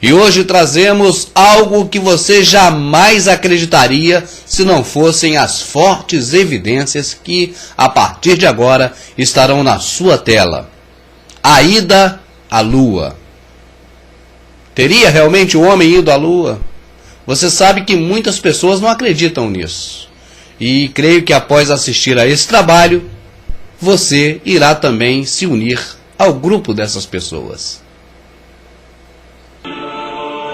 E hoje trazemos algo que você jamais acreditaria se não fossem as fortes evidências que, a partir de agora, estarão na sua tela. A ida à Lua. Teria realmente o homem ido à Lua? Você sabe que muitas pessoas não acreditam nisso. E creio que após assistir a esse trabalho, você irá também se unir ao grupo dessas pessoas.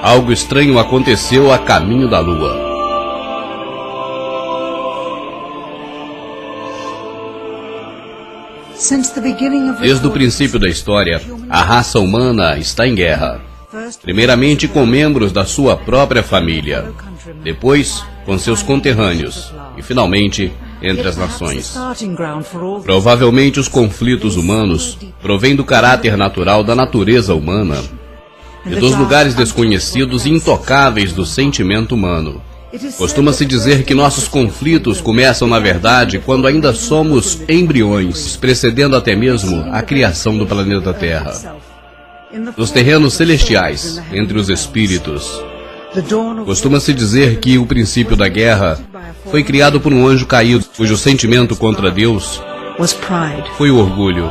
Algo estranho aconteceu a caminho da Lua. Desde o princípio da história, a raça humana está em guerra. Primeiramente com membros da sua própria família, depois com seus conterrâneos e finalmente entre as nações. Provavelmente os conflitos humanos provêm do caráter natural da natureza humana e dos lugares desconhecidos e intocáveis do sentimento humano. Costuma-se dizer que nossos conflitos começam, na verdade, quando ainda somos embriões, precedendo até mesmo a criação do planeta Terra. Nos terrenos celestiais, entre os espíritos. Costuma-se dizer que o princípio da guerra foi criado por um anjo caído, cujo sentimento contra Deus foi o orgulho.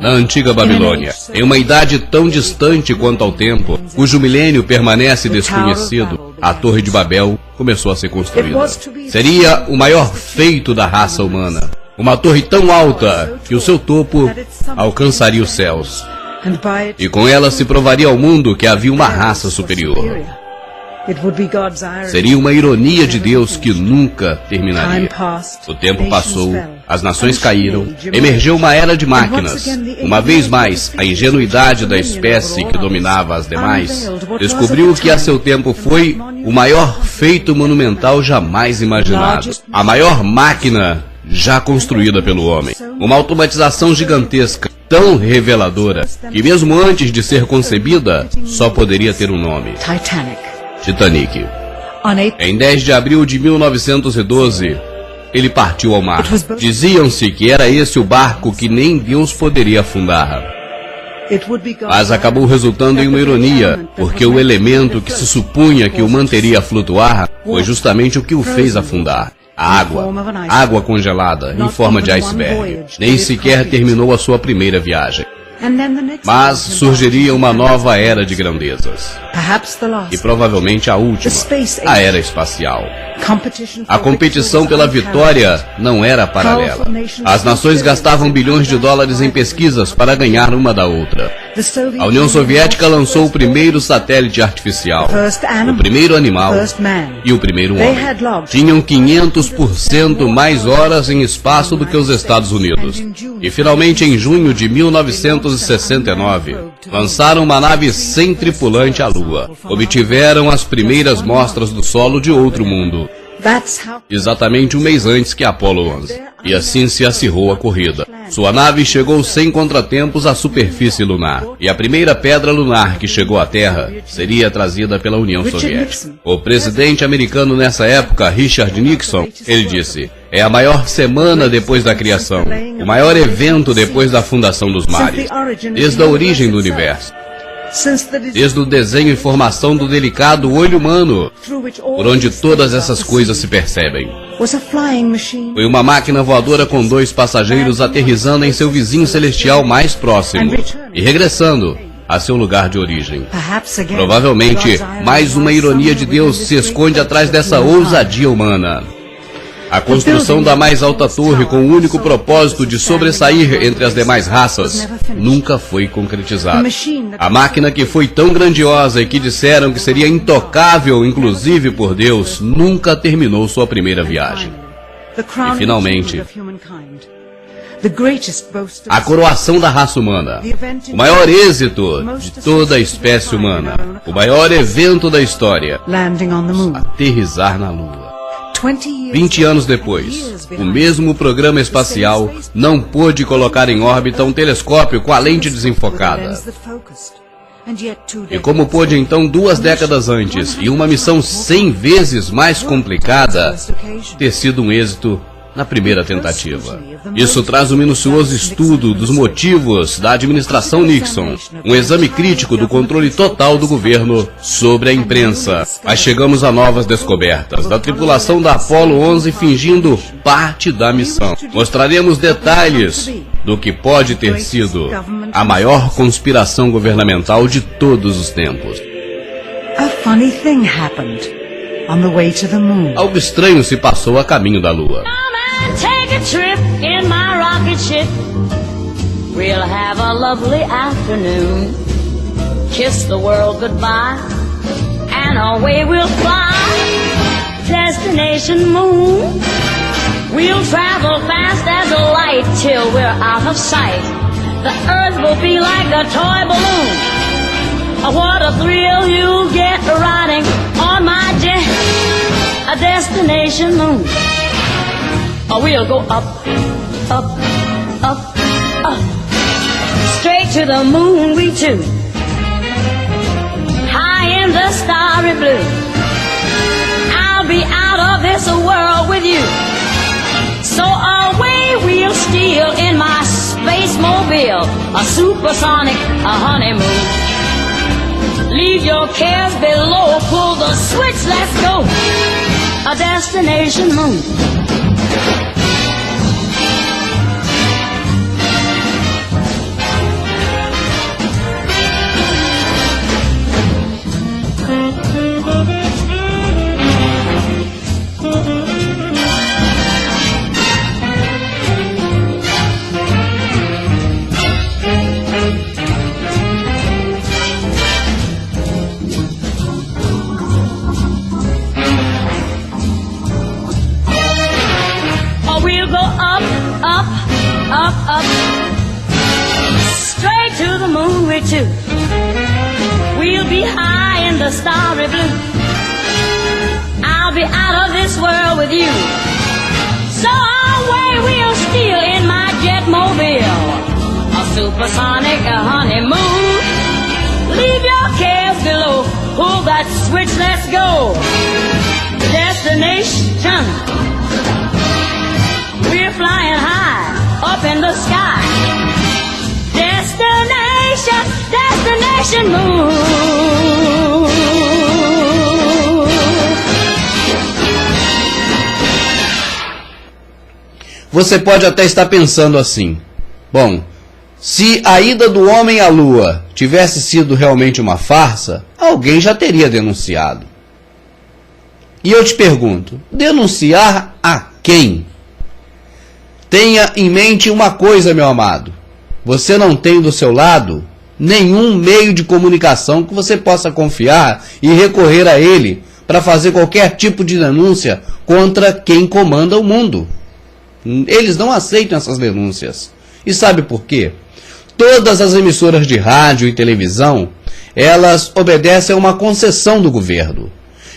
Na antiga Babilônia, em uma idade tão distante quanto ao tempo, cujo milênio permanece desconhecido, a Torre de Babel começou a ser construída. Seria o maior feito da raça humana. Uma torre tão alta que o seu topo alcançaria os céus. E com ela se provaria ao mundo que havia uma raça superior. Seria uma ironia de Deus que nunca terminaria. O tempo passou, as nações caíram, emergiu uma era de máquinas. Uma vez mais, a ingenuidade da espécie que dominava as demais descobriu que a seu tempo foi o maior feito monumental jamais imaginado. A maior máquina já construída pelo homem. Uma automatização gigantesca, tão reveladora, que mesmo antes de ser concebida, só poderia ter um nome. Titanic. Em 10 de abril de 1912, ele partiu ao mar. Diziam-se que era esse o barco que nem Deus poderia afundar. Mas acabou resultando em uma ironia, porque o elemento que se supunha que o manteria a flutuar foi justamente o que o fez afundar. A água congelada, em forma de iceberg. Nem sequer terminou a sua primeira viagem. Mas surgiria uma nova era de grandezas. E provavelmente a última, a era espacial. A competição pela vitória não era paralela. As nações gastavam bilhões de dólares em pesquisas para ganhar uma da outra. A União Soviética lançou o primeiro satélite artificial, o primeiro animal e o primeiro homem. Tinham 500% mais horas em espaço do que os Estados Unidos. E finalmente, em junho de 1969, lançaram uma nave sem tripulante à Lua. Obtiveram as primeiras mostras do solo de outro mundo. Exatamente um mês antes que Apollo 11. E assim se acirrou a corrida. Sua nave chegou sem contratempos à superfície lunar. E a primeira pedra lunar que chegou à Terra seria trazida pela União Soviética. O presidente americano nessa época, Richard Nixon, ele disse: é a maior semana depois da criação, o maior evento depois da fundação dos mares, desde a origem do universo. Desde o desenho e formação do delicado olho humano, por onde todas essas coisas se percebem. Foi uma máquina voadora com 2 passageiros aterrissando em seu vizinho celestial mais próximo e regressando a seu lugar de origem. Provavelmente, mais uma ironia de Deus se esconde atrás dessa ousadia humana. A construção da mais alta torre com o único propósito de sobressair entre as demais raças nunca foi concretizada. A máquina que foi tão grandiosa e que disseram que seria intocável, inclusive por Deus, nunca terminou sua primeira viagem. E finalmente, a coroação da raça humana, o maior êxito de toda a espécie humana, o maior evento da história, aterrissar na Lua. 20 anos depois, o mesmo programa espacial não pôde colocar em órbita um telescópio com a lente desenfocada. E como pôde então 2 décadas antes, e uma missão 100 vezes mais complicada, ter sido um êxito na primeira tentativa. Isso traz um minucioso estudo dos motivos da administração Nixon, um exame crítico do controle total do governo sobre a imprensa. Mas chegamos a novas descobertas da tripulação da Apollo 11 fingindo parte da missão. Mostraremos detalhes do que pode ter sido a maior conspiração governamental de todos os tempos. Algo estranho se passou a caminho da Lua. Take a trip in my rocket ship. We'll have a lovely afternoon. Kiss the world goodbye, and away we'll fly. Destination moon. We'll travel fast as a light till we're out of sight. The earth will be like a toy balloon. What a thrill you'll get riding on my jet. A destination moon. We'll go up, up, up, up. Straight to the moon we two. High in the starry blue. I'll be out of this world with you. So away we'll steal in my space mobile. A supersonic, a honeymoon. Leave your cares below. Pull the switch, let's go. A destination moon. Up, straight to the moon we two. We'll be high in the starry blue. I'll be out of this world with you. So away we'll steal in my jet mobile. A supersonic, a honeymoon. Leave your cares below. Pull that switch, let's go. Destination. We're flying high. Up in the sky. Destination, destination moon. Você pode até estar pensando assim: bom, se a ida do homem à Lua tivesse sido realmente uma farsa, alguém já teria denunciado. E eu te pergunto, denunciar a quem? Tenha em mente uma coisa, meu amado. Você não tem do seu lado nenhum meio de comunicação que você possa confiar e recorrer a ele para fazer qualquer tipo de denúncia contra quem comanda o mundo. Eles não aceitam essas denúncias. E sabe por quê? Todas as emissoras de rádio e televisão, elas obedecem a uma concessão do governo.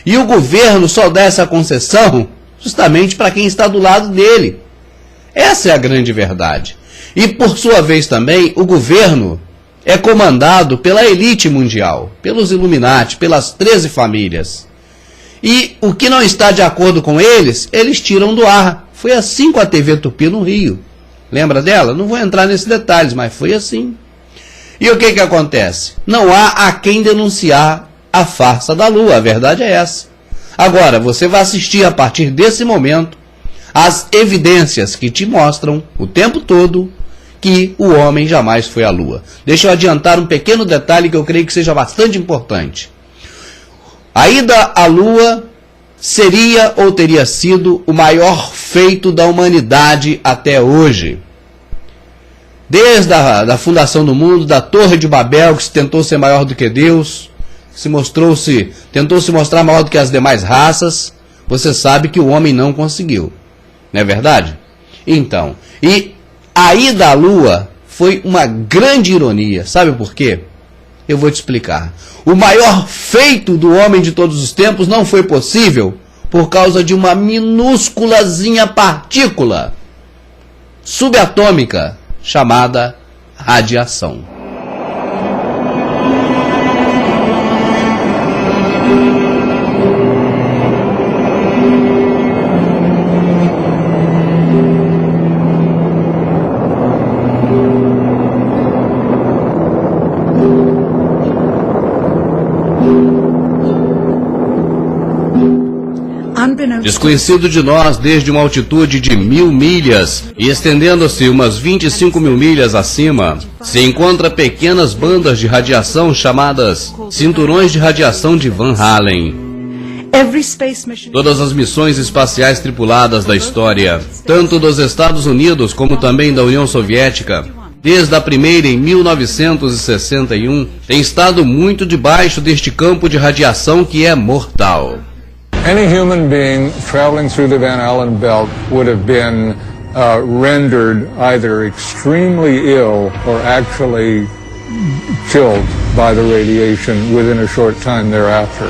E o governo só dá essa concessão justamente para quem está do lado dele. Essa é a grande verdade. E, por sua vez também, o governo é comandado pela elite mundial, pelos Illuminati, pelas 13 famílias. E o que não está de acordo com eles, eles tiram do ar. Foi assim com a TV Tupi no Rio. Lembra dela? Não vou entrar nesses detalhes, mas foi assim. E o que acontece? Não há a quem denunciar a farsa da Lua, a verdade é essa. Agora, você vai assistir a partir desse momento as evidências que te mostram o tempo todo que o homem jamais foi à Lua. Deixa eu adiantar um pequeno detalhe que eu creio que seja bastante importante. A ida à Lua seria ou teria sido o maior feito da humanidade até hoje. Desde a fundação do mundo, da Torre de Babel, que se tentou ser maior do que Deus, tentou se mostrar maior do que as demais raças, você sabe que o homem não conseguiu. Não é verdade? Então, e a ida à Lua foi uma grande ironia. Sabe por quê? Eu vou te explicar. O maior feito do homem de todos os tempos não foi possível por causa de uma minúsculazinha partícula subatômica chamada radiação. desconhecido de nós desde uma altitude de 1000 milhas e estendendo-se umas 25 mil milhas acima, se encontra pequenas bandas de radiação chamadas cinturões de radiação de Van Allen. Todas as missões espaciais tripuladas da história, tanto dos Estados Unidos como também da União Soviética, desde a primeira em 1961, têm estado muito debaixo deste campo de radiação que é mortal. Any human being traveling through the Van Allen belt would have been rendered either extremely ill or actually killed by the radiation within a short time thereafter.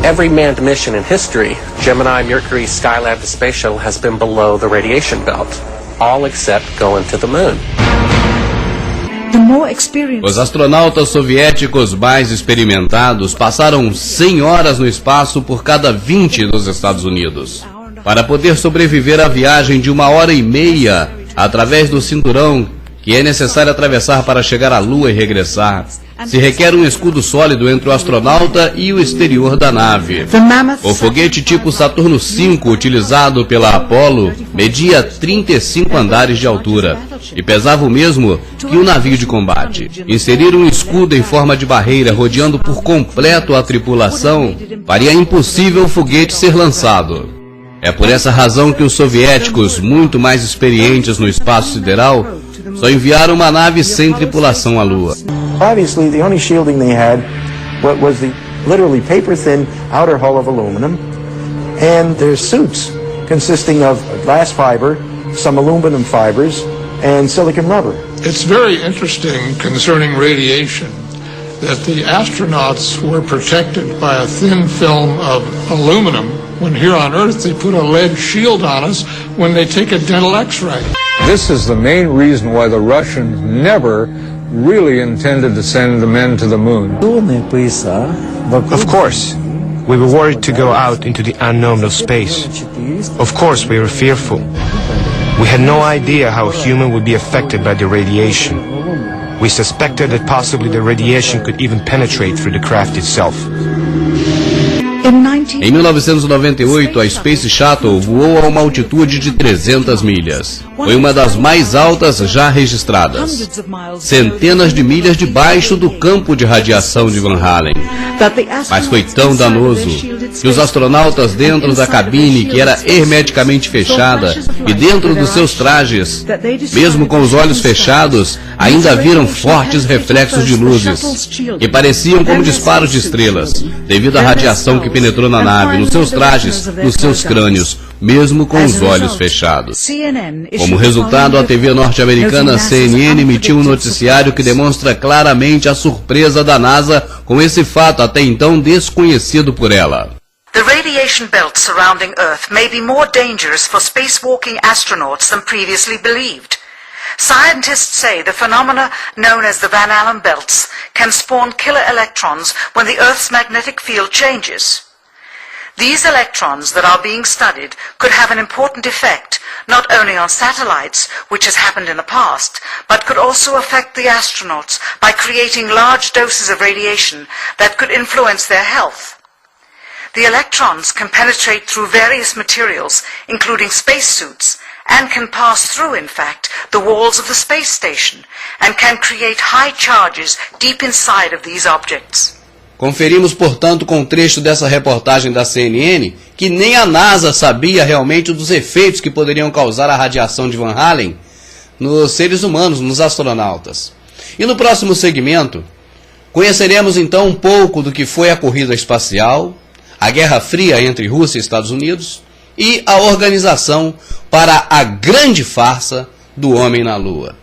Every manned mission in history, Gemini, Mercury, Skylab to Space Shuttle, has been below the radiation belt, all except going to the moon. Os astronautas soviéticos mais experimentados passaram 100 horas no espaço por cada 20 dos Estados Unidos. Para poder sobreviver à viagem de 1h30 através do cinturão que é necessário atravessar para chegar à Lua e regressar, se requer um escudo sólido entre o astronauta e o exterior da nave. O foguete tipo Saturno V, utilizado pela Apollo, media 35 andares de altura e pesava o mesmo que um navio de combate. Inserir um escudo em forma de barreira rodeando por completo a tripulação faria impossível o foguete ser lançado. É por essa razão que os soviéticos, muito mais experientes no espaço sideral, só enviaram uma nave sem tripulação à Lua. Obviously, the only shielding they had was the literally paper-thin outer hull of aluminum, and their suits consisting of glass fiber, some aluminum fibers, and silicon rubber. It's very interesting concerning radiation that the astronauts were protected by a thin film of aluminum, when here on Earth they put a lead shield on us when they take a dental x-ray. This is the main reason why the Russians never really intended to send the men to the moon. Of course, we were worried to go out into the unknown of space. Of course, we were fearful. We had no idea how a human would be affected by the radiation. We suspected that possibly the radiation could even penetrate through the craft itself. Em 1998, a Space Shuttle voou a uma altitude de 300 milhas. Foi uma das mais altas já registradas. Centenas de milhas debaixo do campo de radiação de Van Allen. Mas foi tão danoso que os astronautas dentro da cabine, que era hermeticamente fechada, e dentro dos seus trajes, mesmo com os olhos fechados, ainda viram fortes reflexos de luzes, que pareciam como disparos de estrelas, devido à radiação que penetrou na nave, nos seus trajes, nos seus crânios, mesmo com os olhos fechados. Como resultado, a TV norte-americana CNN emitiu um noticiário que demonstra claramente a surpresa da NASA com esse fato até então desconhecido por ela. The radiation belt surrounding Earth may be more dangerous for spacewalking astronauts than previously believed. Scientists say the phenomena known as the Van Allen belts can spawn killer electrons when the Earth's magnetic field changes. These electrons that are being studied could have an important effect, not only on satellites, which has happened in the past, but could also affect the astronauts by creating large doses of radiation that could influence their health. The electrons can penetrate through various materials, including spacesuits, and can pass through, in fact, the walls of the space station, and can create high charges deep inside of these objects. Conferimos, portanto, com um trecho dessa reportagem da CNN, que nem a NASA sabia realmente dos efeitos que poderiam causar a radiação de Van Allen nos seres humanos, nos astronautas. E no próximo segmento, conheceremos então um pouco do que foi a corrida espacial, a Guerra Fria entre Rússia e Estados Unidos e a organização para a grande farsa do homem na Lua.